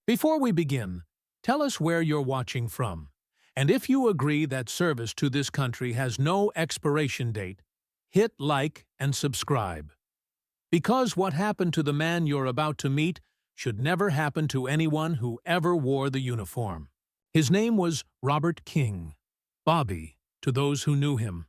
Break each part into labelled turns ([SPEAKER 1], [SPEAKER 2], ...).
[SPEAKER 1] Before we begin, tell us where you're watching from. And if you agree that service to this country has no expiration date, hit like and subscribe. Because what happened to the man you're about to meet should never happen to anyone who ever wore the uniform. His name was Robert King, Bobby, to those who knew him.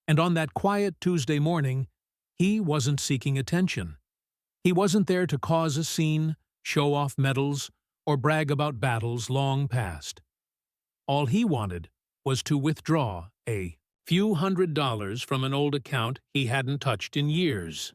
[SPEAKER 1] And on that quiet Tuesday morning, he wasn't seeking attention. He wasn't there to cause a scene, show off medals, or brag about battles long past. All he wanted was to withdraw a few $100s from an old account he hadn't touched in years.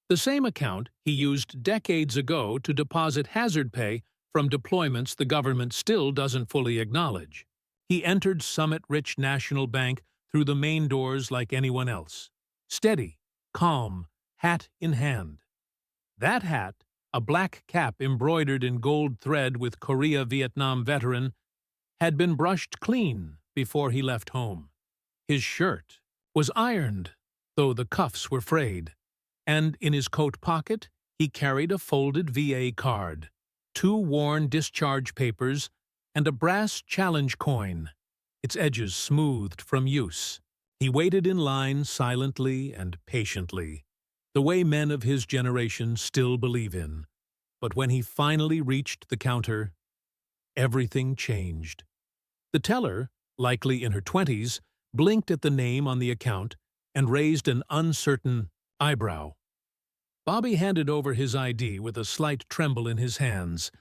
[SPEAKER 1] The same account he used decades ago to deposit hazard pay from deployments the government still doesn't fully acknowledge. He entered Summit Rich National Bank through the main doors like anyone else. Steady, calm, hat in hand. That hat, a black cap embroidered in gold thread with Korea-Vietnam veteran, had been brushed clean before he left home. His shirt was ironed, though the cuffs were frayed, and in his coat pocket he carried a folded VA card, 2 worn discharge papers, and a brass challenge coin, its edges smoothed from use. He waited in line silently and patiently, the way men of his generation still believe in. But when he finally reached the counter, everything changed. The teller, likely in her 20s, blinked at the name on the account and raised an uncertain eyebrow. Bobby handed over his ID with a slight tremble in his hands,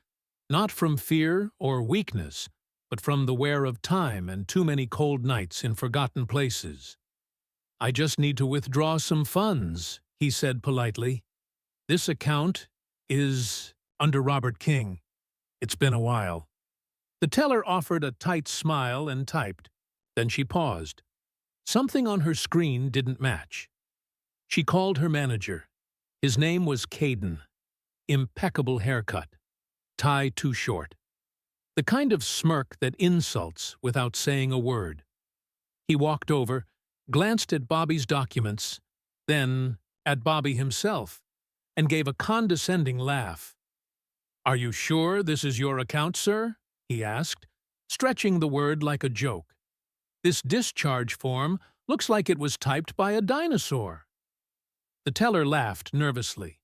[SPEAKER 1] not from fear or weakness, but from the wear of time and too many cold nights in forgotten places. "I just need to withdraw some funds," he said politely. "This account is under Robert King. It's been a while." The teller offered a tight smile and typed. Then she paused. Something on her screen didn't match. She called her manager. His name was Caden. Impeccable haircut. Tie too short. The kind of smirk that insults without saying a word. He walked over, glanced at Bobby's documents, then at Bobby himself, and gave a condescending laugh. "Are you sure this is your account, sir?" he asked, stretching the word like a joke. "This discharge form looks like it was typed by a dinosaur." The teller laughed nervously.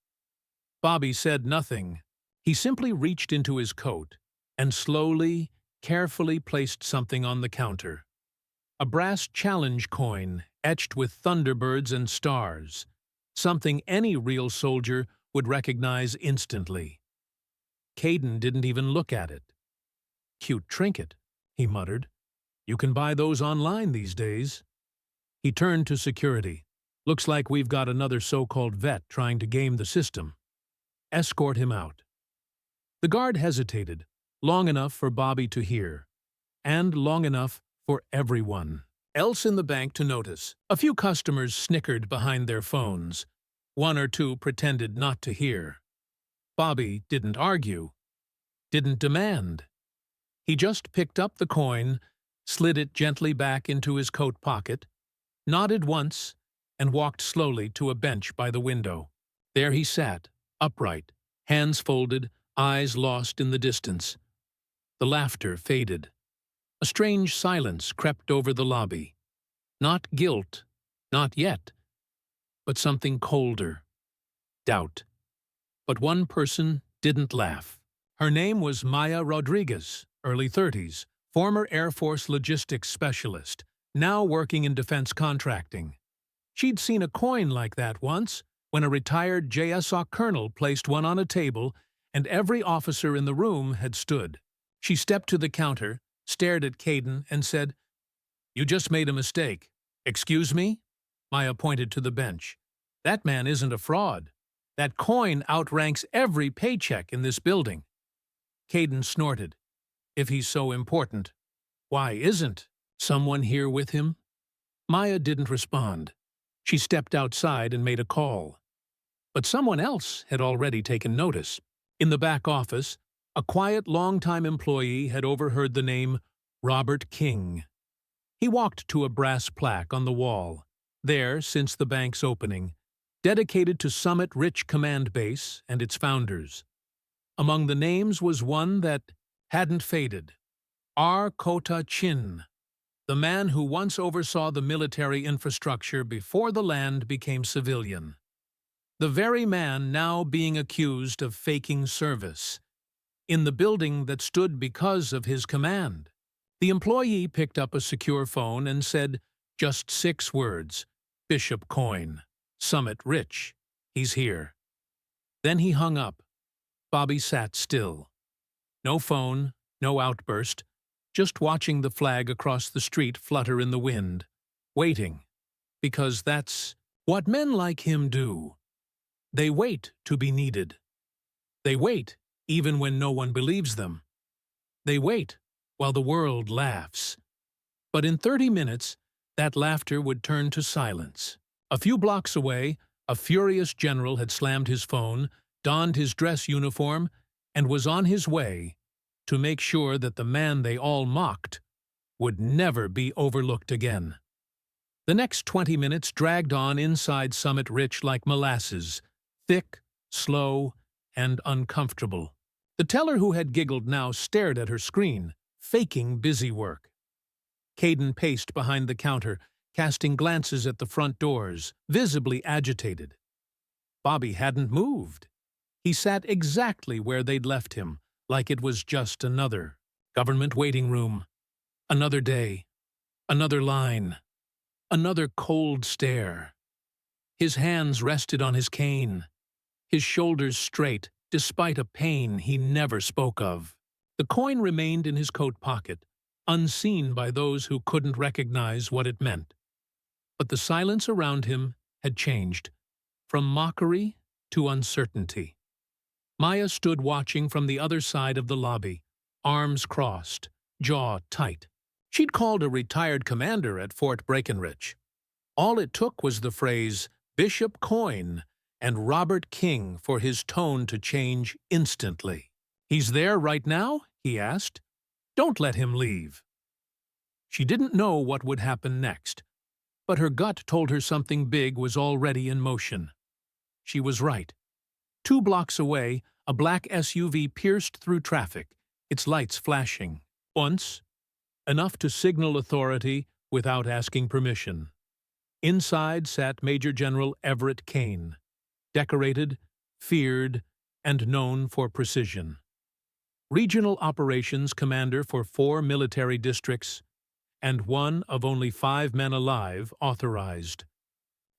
[SPEAKER 1] Bobby said nothing. He simply reached into his coat and slowly, carefully placed something on the counter. A brass challenge coin etched with thunderbirds and stars, something any real soldier would recognize instantly. Caden didn't even look at it. "Cute trinket," he muttered. "You can buy those online these days." He turned to security. "Looks like we've got another so-called vet trying to game the system. Escort him out." The guard hesitated, long enough for Bobby to hear, and long enough for everyone else in the bank to notice. A few customers snickered behind their phones. 1 or 2 pretended not to hear. Bobby didn't argue, didn't demand. He just picked up the coin, slid it gently back into his coat pocket, nodded once, and walked slowly to a bench by the window. There he sat, upright, hands folded, eyes lost in the distance. The laughter faded. A strange silence crept over the lobby. Not guilt, not yet, but something colder. Doubt. But one person didn't laugh. Her name was Maya Rodriguez, early 30s, former Air Force logistics specialist, now working in defense contracting. She'd seen a coin like that once, when a retired JSOC colonel placed one on a table and every officer in the room had stood. She stepped to the counter, stared at Caden, and said, "You just made a mistake." "Excuse me?" Maya pointed to the bench. "That man isn't a fraud. That coin outranks every paycheck in this building." Caden snorted. "If he's so important, why isn't someone here with him?" Maya didn't respond. She stepped outside and made a call. But someone else had already taken notice. In the back office, a quiet, long-time employee had overheard the name Robert King. He walked to a brass plaque on the wall, there since the bank's opening, dedicated to Summit Rich Command Base and its founders. Among the names was one that hadn't faded. R. Kota Chin, the man who once oversaw the military infrastructure before the land became civilian. The very man now being accused of faking service in the building that stood because of his command. The employee picked up a secure phone and said just 6 words, "Bishop Coin, Summit Rich, he's here." Then he hung up. Bobby sat still. No phone, no outburst, just watching the flag across the street flutter in the wind, waiting, because that's what men like him do. They wait to be needed. They wait even when no one believes them. They wait while the world laughs. But in 30 minutes, that laughter would turn to silence. A few blocks away, a furious general had slammed his phone, donned his dress uniform, and was on his way to make sure that the man they all mocked would never be overlooked again. The next 20 minutes dragged on inside Summit Rich like molasses, thick, slow, and uncomfortable. The teller who had giggled now stared at her screen, faking busy work. Caden paced behind the counter, casting glances at the front doors, visibly agitated. Bobby hadn't moved. He sat exactly where they'd left him, like it was just another government waiting room. Another day, another line, another cold stare. His hands rested on his cane, his shoulders straight, despite a pain he never spoke of. The coin remained in his coat pocket, unseen by those who couldn't recognize what it meant. But the silence around him had changed, from mockery to uncertainty. Maya stood watching from the other side of the lobby, arms crossed, jaw tight. She'd called a retired commander at Fort Breckenridge. All it took was the phrase, "Bishop Coin," and Robert King for his tone to change instantly. "He's there right now?" he asked. "Don't let him leave." She didn't know what would happen next, but her gut told her something big was already in motion. She was right. 2 blocks away, a black SUV pierced through traffic, its lights flashing. Once, enough to signal authority without asking permission. Inside sat Major General Everett Kane, decorated, feared, and known for precision. Regional Operations Commander for 4 military districts, and one of only 5 men alive authorized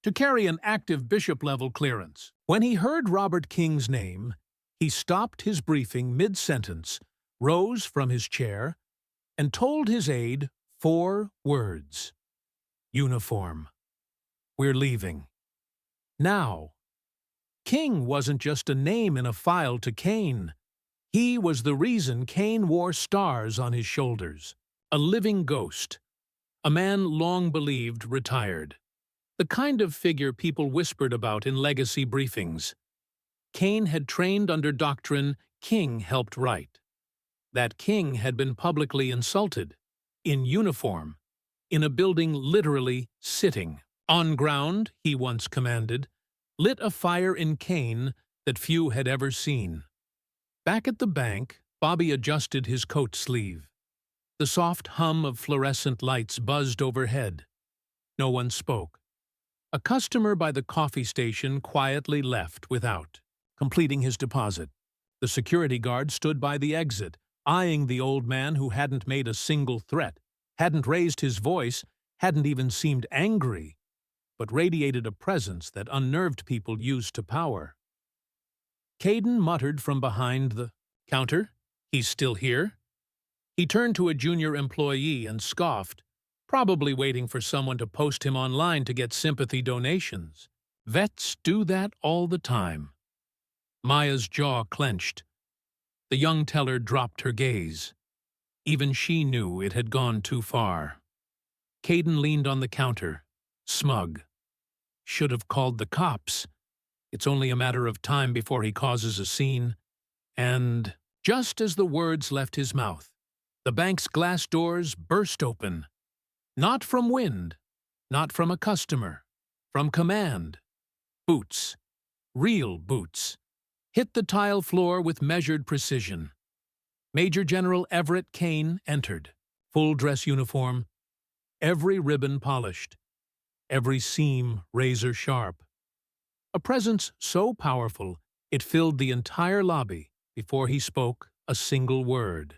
[SPEAKER 1] to carry an active bishop-level clearance. When he heard Robert King's name, he stopped his briefing mid-sentence, rose from his chair, and told his aide 4 words. "Uniform. We're leaving. Now." King wasn't just a name in a file to Kane. He was the reason Kane wore stars on his shoulders. A living ghost. A man long believed retired. The kind of figure people whispered about in legacy briefings. Kane had trained under doctrine King helped write. That King had been publicly insulted, in uniform, in a building literally sitting. On ground, he once commanded, lit a fire in Kane that few had ever seen. Back at the bank, Bobby adjusted his coat sleeve. The soft hum of fluorescent lights buzzed overhead. No one spoke. A customer by the coffee station quietly left without completing his deposit. The security guard stood by the exit, eyeing the old man who hadn't made a single threat, hadn't raised his voice, hadn't even seemed angry, but radiated a presence that unnerved people used to power. Caden muttered from behind the counter, "He's still here?" He turned to a junior employee and scoffed, probably waiting for someone to post him online to get sympathy donations. Vets do that all the time. Maya's jaw clenched. The young teller dropped her gaze. Even she knew it had gone too far. Caden leaned on the counter, smug. Should have called the cops. It's only a matter of time before he causes a scene. And just as the words left his mouth, the bank's glass doors burst open. Not from wind, not from a customer, from command. Boots. Real boots. hit the tile floor with measured precision. Major General Everett Kane entered, full dress uniform, every ribbon polished, every seam razor-sharp. A presence so powerful it filled the entire lobby before he spoke a single word.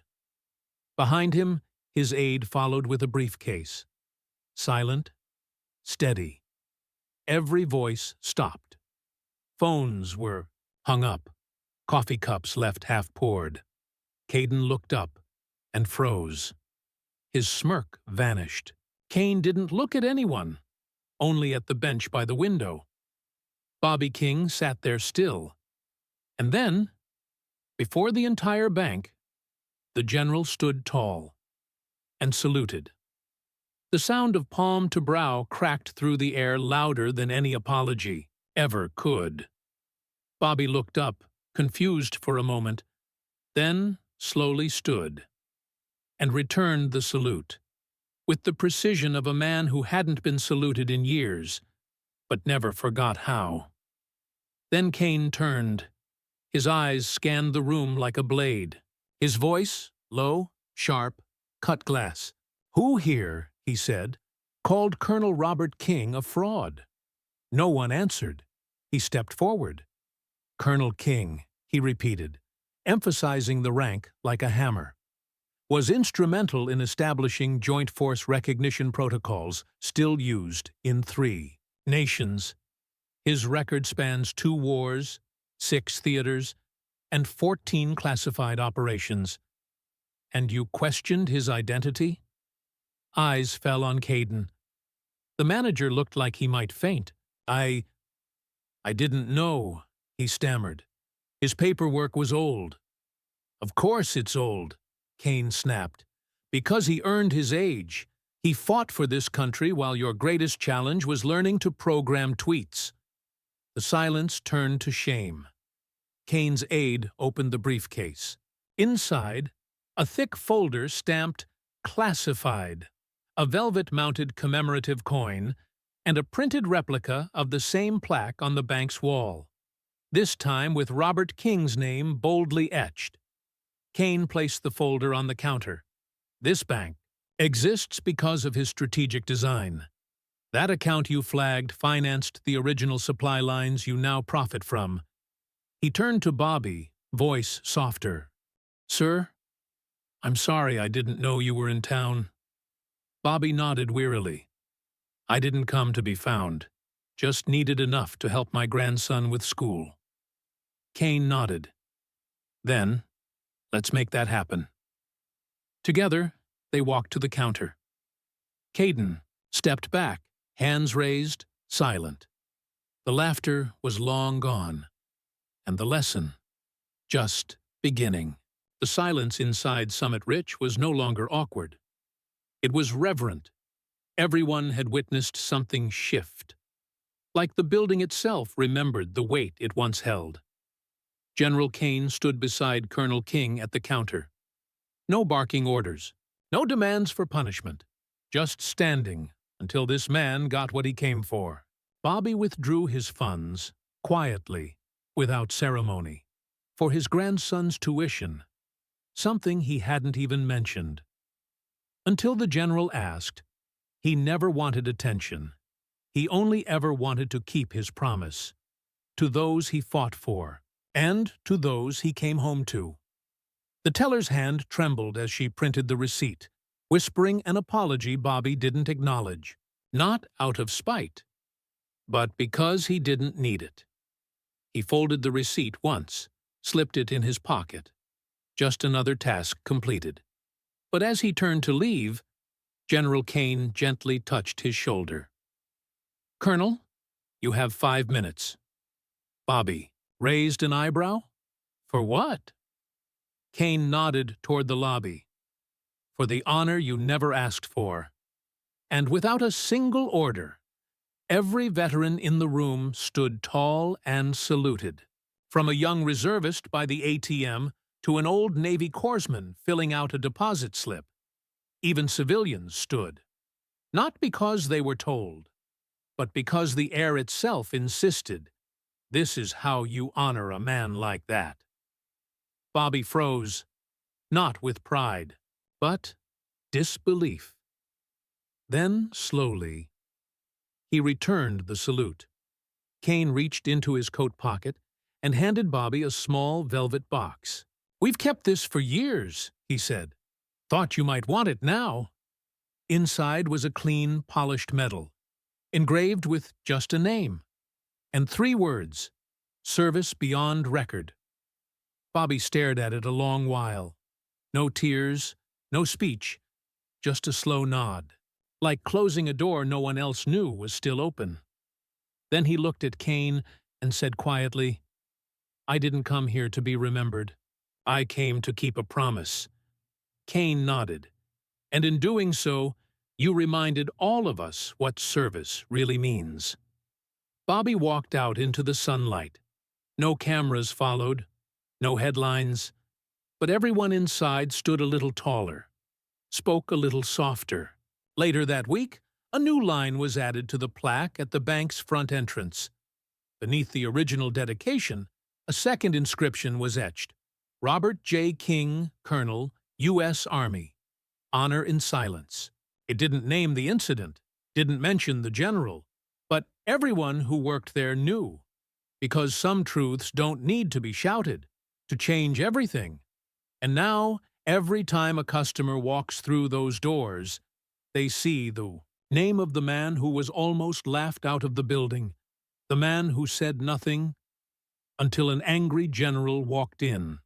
[SPEAKER 1] Behind him, his aide followed with a briefcase. Silent, steady. Every voice stopped. Phones were hung up, coffee cups left half-poured. Caden looked up and froze. His smirk vanished. Kane didn't look at anyone, only at the bench by the window. Bobby King sat there still. And then, before the entire bank, the general stood tall and saluted. The sound of palm to brow cracked through the air louder than any apology ever could. Bobby looked up, confused for a moment, then slowly stood and returned the salute, with the precision of a man who hadn't been saluted in years, but never forgot how. Then Kane turned. His eyes scanned the room like a blade. His voice, low, sharp, cut glass. "Who here," he said, "called Colonel Robert King a fraud?" No one answered. He stepped forward. "Colonel King," he repeated, emphasizing the rank like a hammer, "was instrumental in establishing joint force recognition protocols still used in 3 nations. His record spans 2 wars, 6 theaters, and 14 classified operations. And you questioned his identity?" Eyes fell on Caden. The manager looked like he might faint. I didn't know," he stammered. "His paperwork was old." "Of course it's old," Kane snapped. "Because he earned his age. He fought for this country while your greatest challenge was learning to program tweets." The silence turned to shame. Kane's aide opened the briefcase. Inside, a thick folder stamped "Classified," a velvet-mounted commemorative coin, and a printed replica of the same plaque on the bank's wall, this time with Robert King's name boldly etched. Kane placed the folder on the counter. "This bank exists because of his strategic design. That account you flagged financed the original supply lines you now profit from." He turned to Bobby, voice softer. "Sir, I'm sorry I didn't know you were in town." Bobby nodded wearily. "I didn't come to be found. Just needed enough to help my grandson with school." Kane nodded. "Then, let's make that happen." Together, they walked to the counter. Caden stepped back, hands raised, silent. The laughter was long gone, and the lesson just beginning. The silence inside Summit Ridge was no longer awkward. It was reverent. Everyone had witnessed something shift. Like the building itself remembered the weight it once held. General Kane stood beside Colonel King at the counter. No barking orders, no demands for punishment, just standing until this man got what he came for. Bobby withdrew his funds, quietly, without ceremony, for his grandson's tuition, something he hadn't even mentioned. Until the general asked, he never wanted attention. He only ever wanted to keep his promise, to those he fought for, and to those he came home to. The teller's hand trembled as she printed the receipt, whispering an apology Bobby didn't acknowledge, not out of spite, but because he didn't need it. He folded the receipt once, slipped it in his pocket. Just another task completed. But as he turned to leave, General Kane gently touched his shoulder. "Colonel, you have 5 minutes." Bobby raised an eyebrow. "For what?" Kane nodded toward the lobby. "For the honor you never asked for." And without a single order, every veteran in the room stood tall and saluted, from a young reservist by the ATM to an old Navy corpsman filling out a deposit slip. Even civilians stood, not because they were told, but because the air itself insisted. This is how you honor a man like that. Bobby froze, not with pride, but disbelief. Then, slowly, he returned the salute. Kane reached into his coat pocket and handed Bobby a small velvet box. "We've kept this for years," he said. "Thought you might want it now." Inside was a clean, polished medal, engraved with just a name, and 3 words, "Service Beyond Record." Bobby stared at it a long while. No tears, no speech, just a slow nod, like closing a door no one else knew was still open. Then he looked at Kane and said quietly, "I didn't come here to be remembered. I came to keep a promise." Kane nodded, "And in doing so, you reminded all of us what service really means." Bobby walked out into the sunlight. No cameras followed, no headlines, but everyone inside stood a little taller, spoke a little softer. Later that week, a new line was added to the plaque at the bank's front entrance. Beneath the original dedication, a second inscription was etched: "Robert J. King, Colonel, U.S. Army. Honor in silence." It didn't name the incident, didn't mention the general, but everyone who worked there knew, because some truths don't need to be shouted to change everything. And now, every time a customer walks through those doors, they see the name of the man who was almost laughed out of the building, the man who said nothing until an angry general walked in.